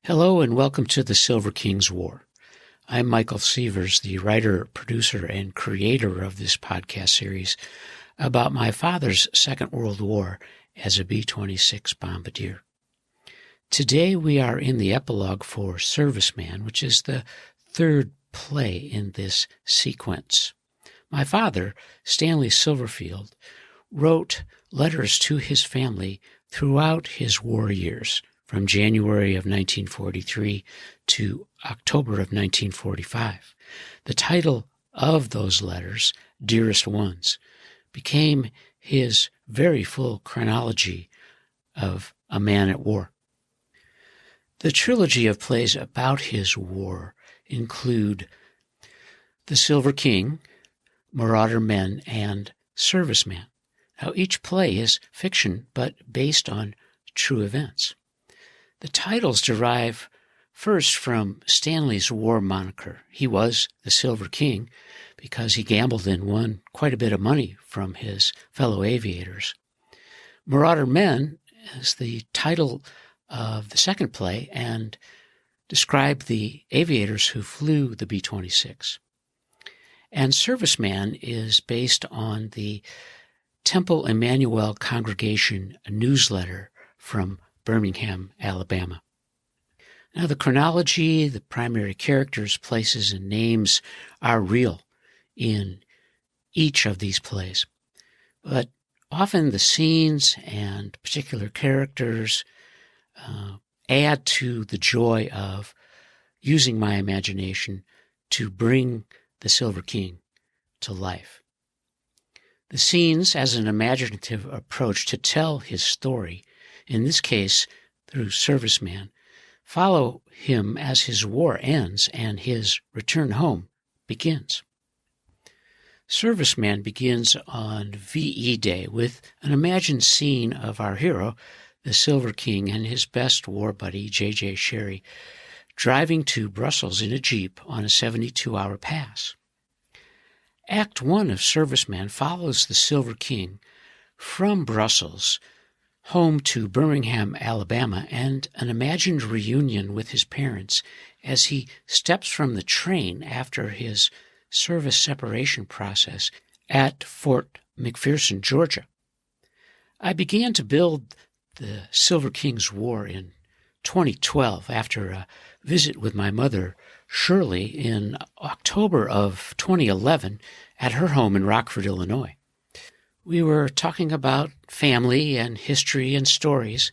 Hello and welcome to the Silver King's War. I'm Michael Sievers, the writer, producer, and creator of this podcast series about my father's Second World War as a B-26 Bombardier. Today we are in the epilogue for Serviceman, which is the third play in this sequence. My father, Stanley Silverfield, wrote letters to his family throughout his war years, from January of 1943 to October of 1945. The title of those letters, Dearest Ones, became his very full chronology of a man at war. The trilogy of plays about his war include The Silver King, Marauder Men, and Serviceman. Now, each play is fiction, but based on true events. The titles derive first from Stanley's war moniker. He was the Silver King because he gambled and won quite a bit of money from his fellow aviators. Marauder Men is the title of the second play and described the aviators who flew the B-26. And Serviceman is based on the Temple Emmanuel Congregation newsletter from Birmingham, Alabama. Now, the chronology, the primary characters, places, and names are real in each of these plays. But often the scenes and particular characters add to the joy of using my imagination to bring the Silver King to life. The scenes as an imaginative approach to tell his story, in this case through Serviceman, follow him as his war ends and his return home begins. Serviceman begins on VE Day with an imagined scene of our hero, the Silver King, and his best war buddy, J.J. Sherry, driving to Brussels in a Jeep on a 72-hour pass. Act 1 of Serviceman follows the Silver King from Brussels home to Birmingham, Alabama, and an imagined reunion with his parents as he steps from the train after his service separation process at Fort McPherson, Georgia. I began to build the Silver King's War in 2012 after a visit with my mother, Shirley, in October of 2011 at her home in Rockford, Illinois. We were talking about family and history and stories,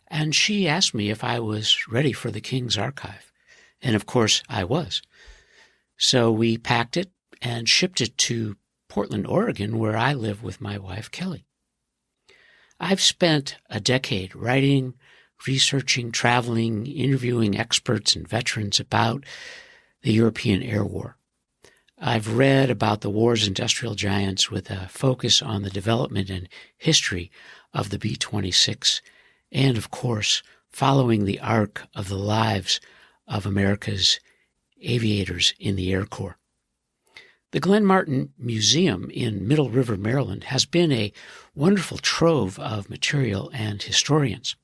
and she asked me if I was ready for the King's Archive. And of course I was. So we packed it and shipped it to Portland, Oregon, where I live with my wife, Kelly. I've spent a decade writing, researching, traveling, interviewing experts and veterans about the European Air War. I've read about the war's industrial giants with a focus on the development and history of the B-26 and, of course, following the arc of the lives of America's aviators in the Air Corps. The Glenn Martin Museum in Middle River, Maryland, has been a wonderful trove of material and historians.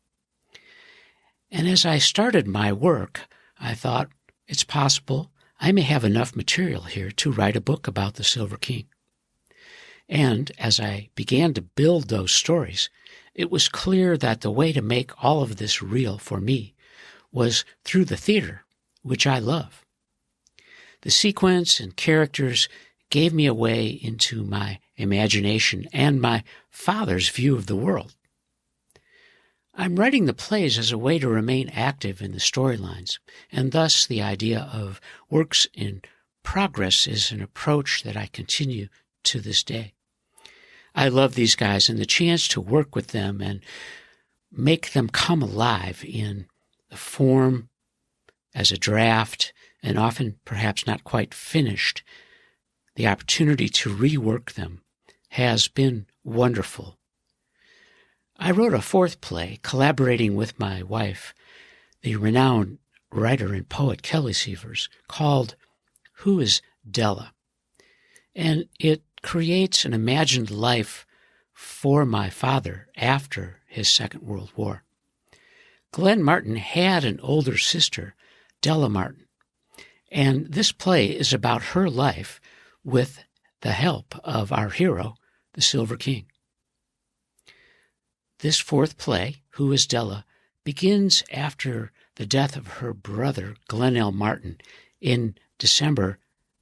And as I started my work, I thought it's possible I may have enough material here to write a book about the Silver King. And as I began to build those stories, it was clear that the way to make all of this real for me was through the theater, which I love. The sequence and characters gave me a way into my imagination and my father's view of the world. I'm writing the plays as a way to remain active in the storylines, and thus the idea of works in progress is an approach that I continue to this day. I love these guys, and the chance to work with them and make them come alive in the form as a draft, and often perhaps not quite finished, the opportunity to rework them has been wonderful. I wrote a fourth play, collaborating with my wife, the renowned writer and poet Kelly Sievers, called Who is Della? And it creates an imagined life for my father after his Second World War. Glenn Martin had an older sister, Della Martin, and this play is about her life with the help of our hero, the Silver King. This fourth play, Who is Della?, begins after the death of her brother, Glenn L. Martin, in December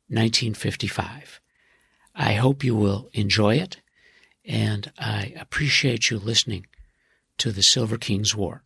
1955. I hope you will enjoy it, and I appreciate you listening to the Silver King's War.